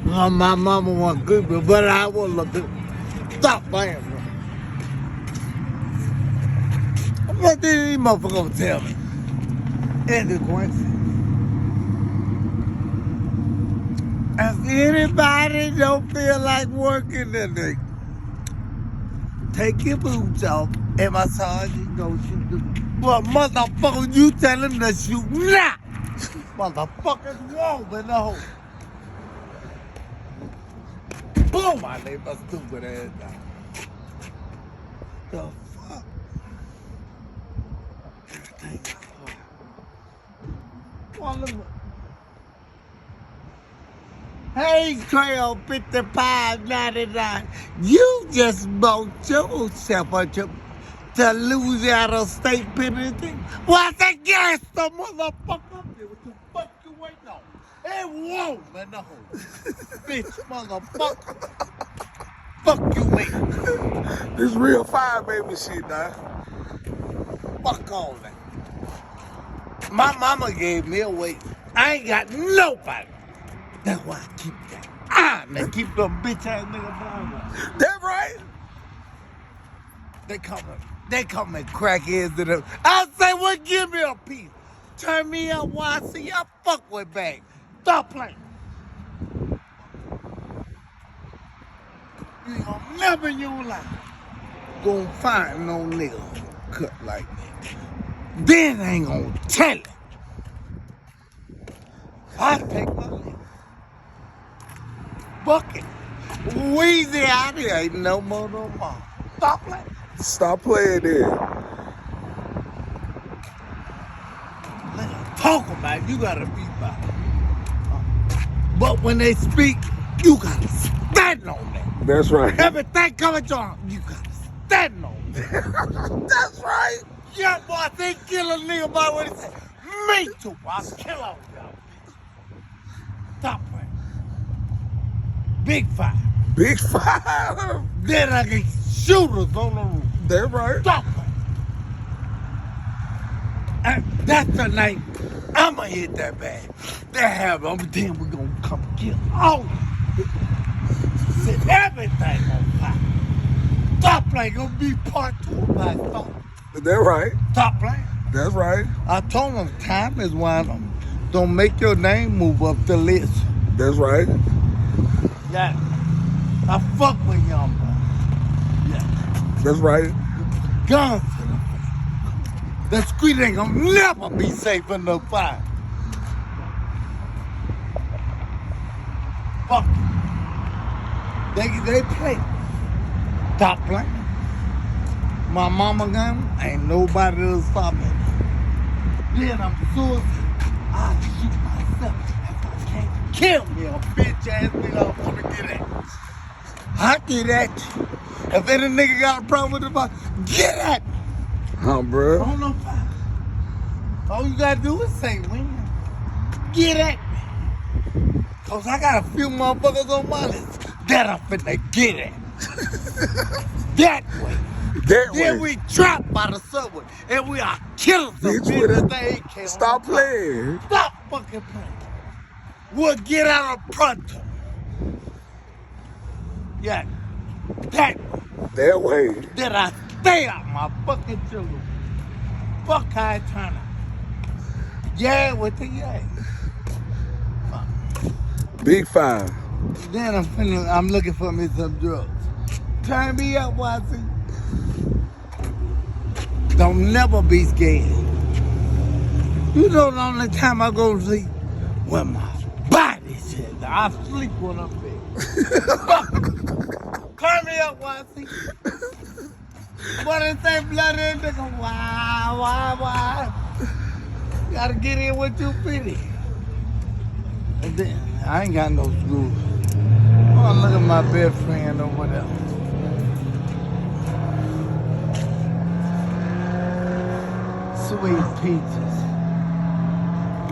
My mama wasn't good, but I was looking. Stop playing, bro. What did these motherfuckers gonna tell me? Andy Quincy. If anybody don't feel like working today, take your boots off and my sergeant go shoot the. Well, motherfucker, you tell him to shoot now. Motherfuckers won't in the hole. Boom, I laid my stupid ass down. The fuck? Everything is hard. Well, look. Hey, Trail 55.99. You just bought yourself a trip to Louisiana State Penitentiary. What's the gas, the motherfucker? What the fuck you waiting on? It won't, man, no. Bitch, motherfucker. Fuck you waiting. This real fire baby shit, now. Fuck all that. My mama gave me away. I ain't got nobody. That's why I keep that. They keep them bitch ass nigga blind. That right? They come and crack heads to them. I say, well, give me a piece. Turn me up while I see y'all fuck with bag. Stop playing. You ain't gonna never in your life gonna find no nigga cut like that. Then I ain't gonna tell it. I take my nigga. Bucket. Weezy out here ain't no more. Stop playing. Stop playing there. Let them talk about it. You gotta be about it. But when they speak, you gotta stand on that. That's right. Everything coming to them, you gotta stand on that. That's right. Yeah, boy, they kill a nigga by what he say. Me too, I'll kill all y'all. Stop playing. Big five. Big five. Then I get shooters on the roof. That right. Stop playing. And that's the night I'ma hit that bag. They have them, then we gonna come kill all of them. Set everything on fire. Stop playing, gonna be part 2 of my thought. That right. Stop playing. That's right. I told them time is winding. Don't make your name move up the list. That's right. Yeah. I fuck with young boy. Yeah. That's right. Guns to the face. The street ain't gonna never be safe in the fire. Fuck. They play. Stop playing. My mama gun, ain't nobody to stop me. Then I'm suicide. I shoot myself if I can't kill me a bitch ass nigga I'm gonna get at. I get at you. If any nigga got a problem with the fuck, get at me. Huh, bro? On no fire. All you gotta do is say when. Get at me. Cause I got a few motherfuckers on my list that I'm finna get at. That way. That Then way. we trapped by the subway and we are killing some Bitch, bitches they ain't killing. Stop playing. Stop fucking playing. We'll get out of pronto. Yeah. That way. That way. Then I stay out my fucking children. Fuck how I turn out. Yeah with the yeah. Big five. Then I'm looking for me some drugs. Turn me up, Watson. Don't never be scared. You know the only time I go to sleep when my body's here. I sleep when I'm big. Turn me up, Watson. What is that blood in the why? You gotta get in with your fitty. And then I ain't got no screws. Oh, look at my best friend over there. Sweet peaches.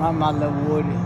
I'm my little Woody.